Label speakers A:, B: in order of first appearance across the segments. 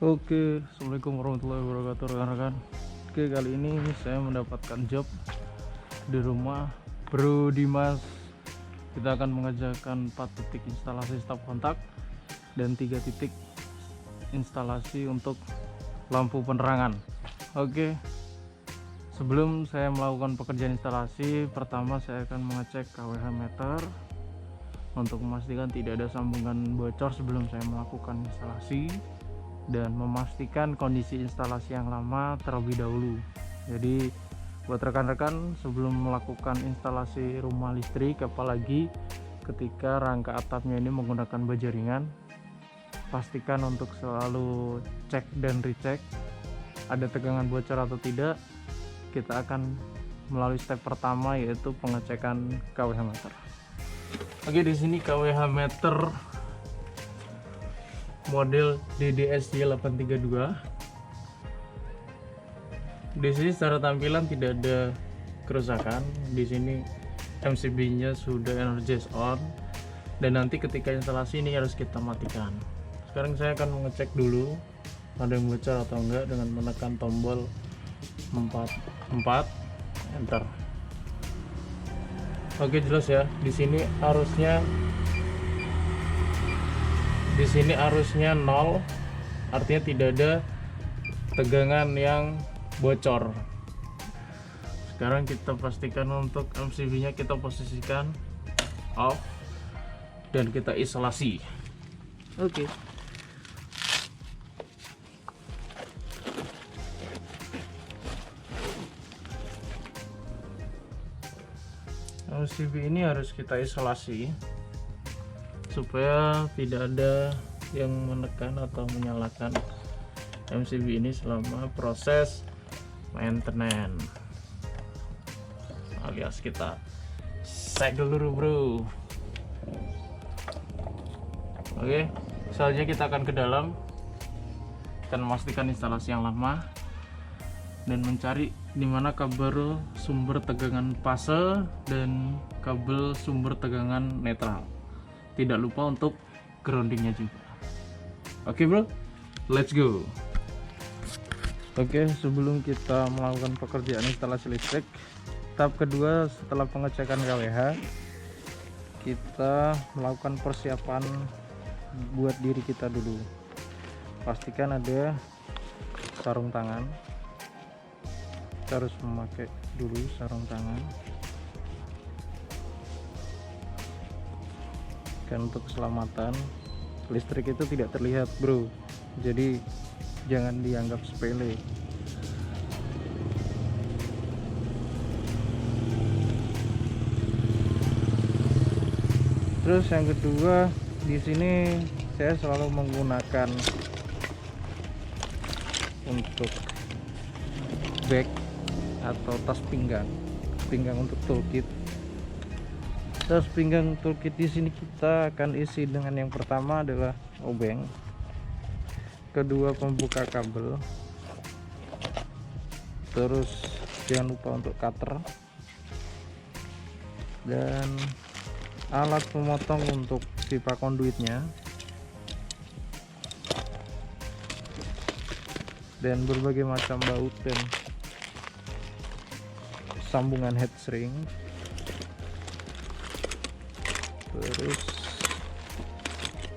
A: Oke, assalamualaikum warahmatullahi wabarakatuh rekan-rekan. Oke, kali ini saya mendapatkan job di rumah Bro Dimas. Kita akan mengerjakan 4 titik instalasi stop kontak dan 3 titik instalasi untuk lampu penerangan. Oke, sebelum saya melakukan pekerjaan instalasi, pertama saya akan mengecek KWH meter untuk memastikan tidak ada sambungan bocor sebelum saya melakukan instalasi, dan memastikan kondisi instalasi yang lama terlebih dahulu. Jadi buat rekan-rekan, sebelum melakukan instalasi rumah listrik, apalagi ketika rangka atapnya ini menggunakan baja ringan, pastikan untuk selalu cek dan recheck ada tegangan bocor atau tidak. Kita akan melalui step pertama, yaitu pengecekan KWH meter. Oke, di sini KWH meter model DDSY832. Di sini secara tampilan tidak ada kerusakan. Di sini MCB-nya sudah energize on, dan nanti ketika instalasi ini harus kita matikan. Sekarang saya akan mengecek dulu ada yang bocor atau enggak dengan menekan tombol 4 enter. Oke, jelas ya. Di sini arusnya 0, artinya tidak ada tegangan yang bocor. Sekarang kita pastikan untuk MCB nya kita posisikan off dan kita isolasi. Oke. MCB ini harus kita isolasi supaya tidak ada yang menekan atau menyalakan MCB ini selama proses maintenance, alias kita segel dulu bro. Oke, selanjutnya kita akan ke dalam dan memastikan instalasi yang lama dan mencari dimana kabel sumber tegangan fase dan kabel sumber tegangan netral. Tidak lupa untuk groundingnya juga. Oke bro, let's go. Oke, sebelum kita melakukan pekerjaan instalasi listrik, tahap kedua setelah pengecekan KWH, kita melakukan persiapan buat diri kita dulu. Pastikan ada sarung tangan. Kita harus memakai dulu sarung tangan kan, untuk keselamatan. Listrik itu tidak terlihat bro, jadi jangan dianggap sepele. Terus yang kedua, di sini saya selalu menggunakan untuk bag atau tas pinggang untuk toolkit. Tas pinggang toolkit di sini kita akan isi dengan yang pertama adalah obeng, kedua pembuka kabel, terus jangan lupa untuk cutter dan alat pemotong untuk pipa konduitnya, dan berbagai macam baut dan sambungan heatshrink. Terus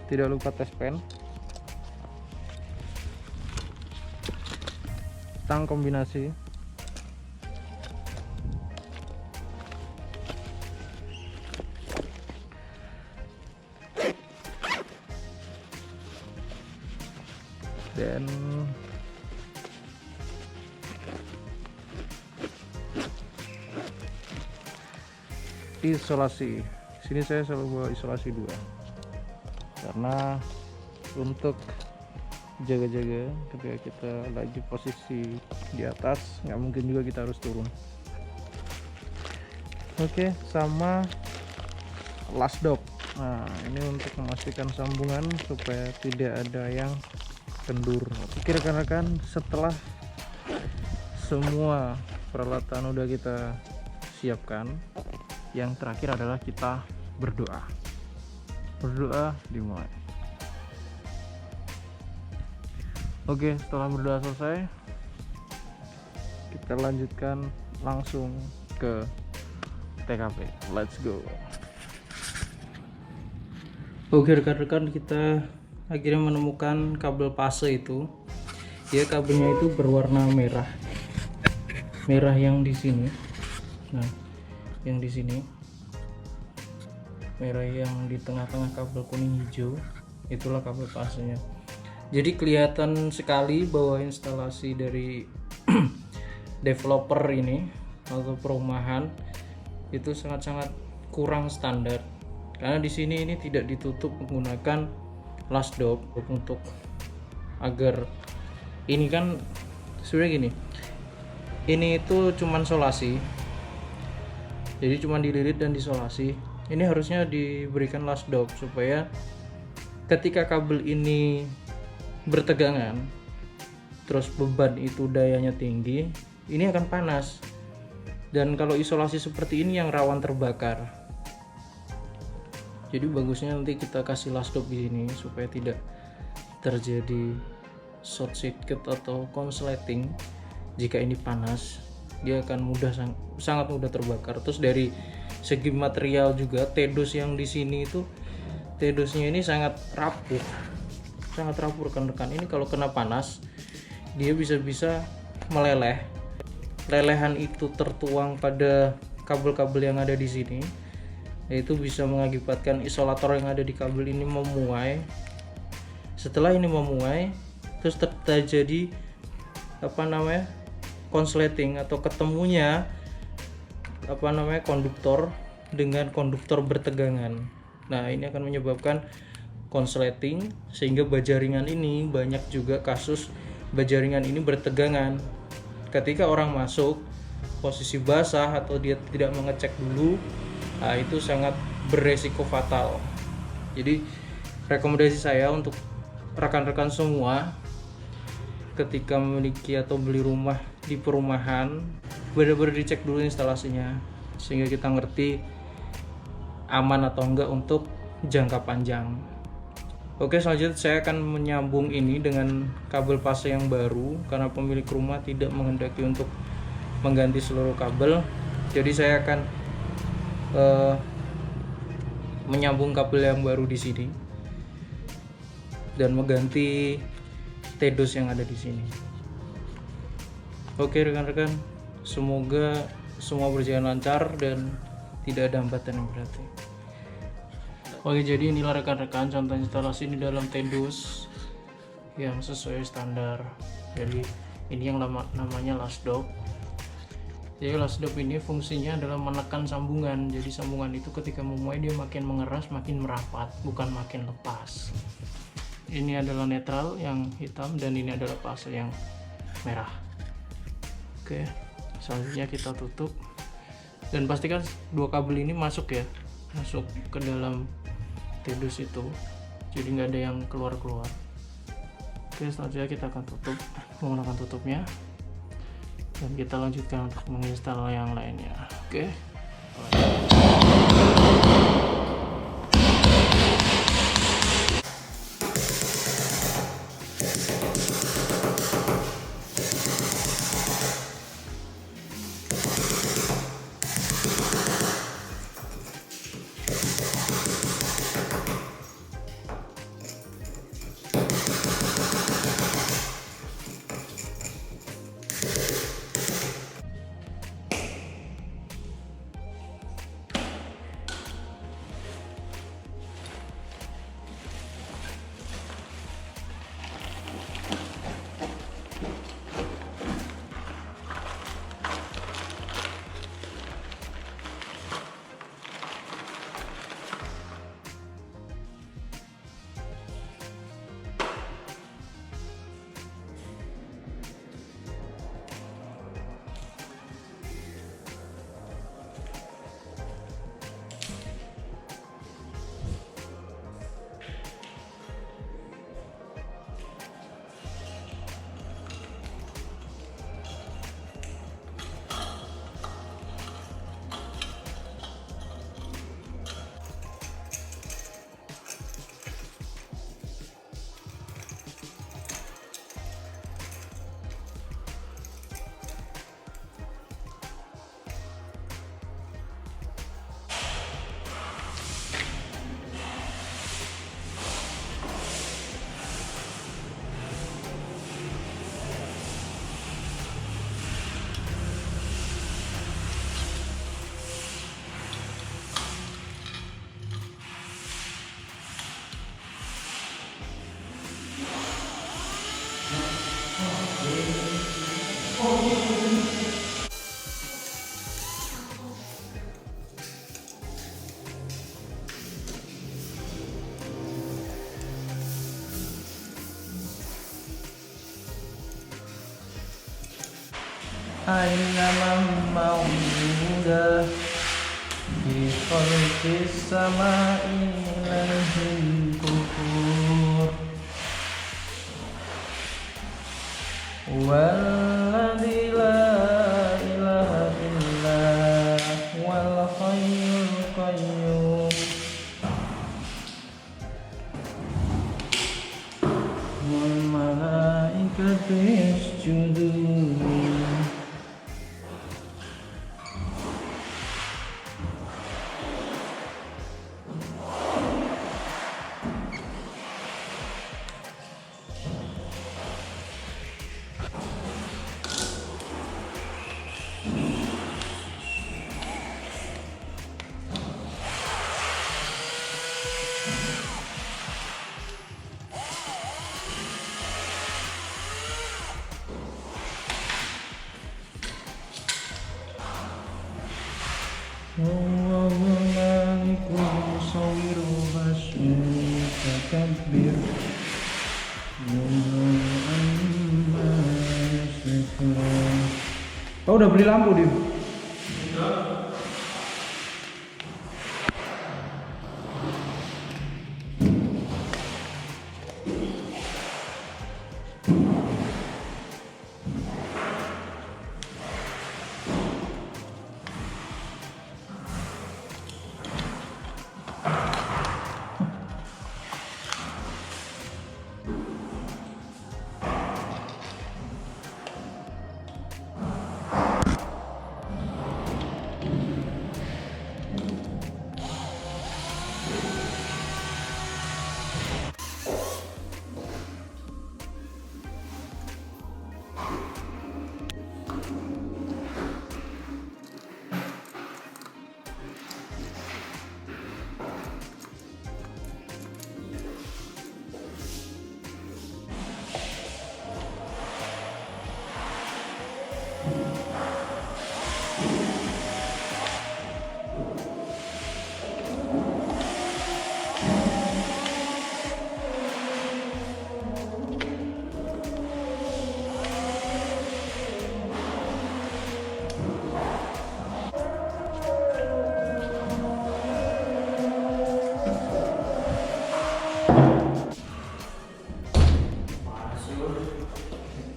A: tidak lupa tes pen, tang kombinasi, dan isolasi. Sini saya selalu bawa isolasi 2 karena untuk jaga-jaga ketika kita lagi posisi di atas, nggak mungkin juga kita harus turun. Oke, sama lasdop. Nah, ini untuk memastikan sambungan supaya tidak ada yang kendur. Oke rekan-rekan, setelah semua peralatan udah kita siapkan, yang terakhir adalah kita berdoa. Dimulai. Oke, setelah berdoa selesai, kita lanjutkan langsung ke TKP. Let's go. Oke rekan-rekan, kita akhirnya menemukan kabel fase itu. Dia kabelnya itu berwarna merah. Merah yang di sini. Nah, yang di sini. Merah yang di tengah-tengah kabel kuning hijau, itulah kabel fasenya. Jadi kelihatan sekali bahwa instalasi dari developer ini atau perumahan itu sangat-sangat kurang standar, karena di sini ini tidak ditutup menggunakan last dop untuk agar ini kan sebenarnya gini, ini itu cuman solasi, jadi cuman dililit dan disolasi. Ini harusnya diberikan last dop supaya ketika kabel ini bertegangan terus beban itu dayanya tinggi, ini akan panas. Dan kalau isolasi seperti ini yang rawan terbakar. Jadi bagusnya nanti kita kasih last dop di sini supaya tidak terjadi short circuit atau konsleting. Jika ini panas, dia akan sangat mudah terbakar. Terus dari segi material juga, tedos yang di sini itu tedosnya ini sangat rapuh rekan-rekan. Ini kalau kena panas dia bisa meleleh. Lelehan itu tertuang pada kabel-kabel yang ada di sini, yaitu bisa mengakibatkan isolator yang ada di kabel ini memuai. Setelah ini memuai, terus terjadi konsleting atau ketemunya konduktor dengan konduktor bertegangan. Nah, ini akan menyebabkan konsleting, sehingga bajaringan ini banyak juga kasus bajaringan ini bertegangan. Ketika orang masuk posisi basah atau dia tidak mengecek dulu, nah itu sangat beresiko fatal. Jadi rekomendasi saya untuk rekan-rekan semua, ketika memiliki atau beli rumah di perumahan, benar-benar dicek dulu instalasinya sehingga kita ngerti aman atau enggak untuk jangka panjang. Oke, selanjutnya saya akan menyambung ini dengan kabel fase yang baru karena pemilik rumah tidak menghendaki untuk mengganti seluruh kabel. Jadi saya akan menyambung kabel yang baru di sini dan mengganti tedos yang ada di sini. Oke rekan-rekan, semoga semua berjalan lancar dan tidak ada hambatan yang berarti. Oke, jadi inilah rekan-rekan contoh instalasi di dalam tedos yang sesuai standar. Jadi ini yang namanya last dop. Jadi last dop ini fungsinya adalah menekan sambungan. Jadi sambungan itu ketika memuai dia makin mengeras, makin merapat, bukan makin lepas. Ini adalah netral yang hitam dan ini adalah fase yang merah. Oke, selanjutnya kita tutup dan pastikan dua kabel ini masuk ke dalam tedos itu, jadi nggak ada yang keluar. Oke, selanjutnya kita akan tutup menggunakan tutupnya dan kita lanjutkan untuk menginstal yang lainnya. Oke. Aynama mawjudah fi khalqis samai ilahil kufur walladzi la ilaha illa wal hayyul qayyum wal malaikatu yasjudun. Allahumma malikul musawwiru basyir takabbir amma yasifun. Kau udah beli lampu, Dim?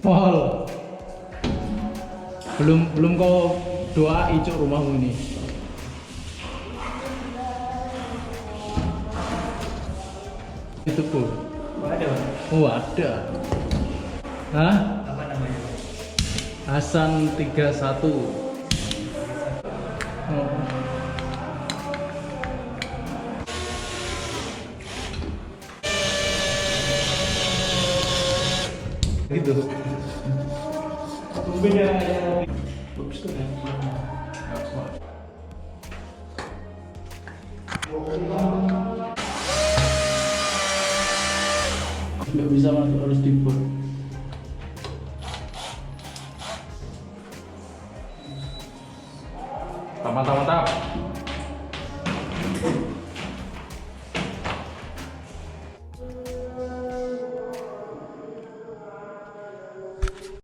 A: Pol, belum kau doa icuk rumahmu ini. Itu pun.
B: Ada.
A: Oh ada. Hah?
B: Apa namanya?
A: Hasan 31. Oh. Gitu.
B: Beda yang bagus tuh kan.
A: Nggak bisa masuk, harus dibor. Mantap.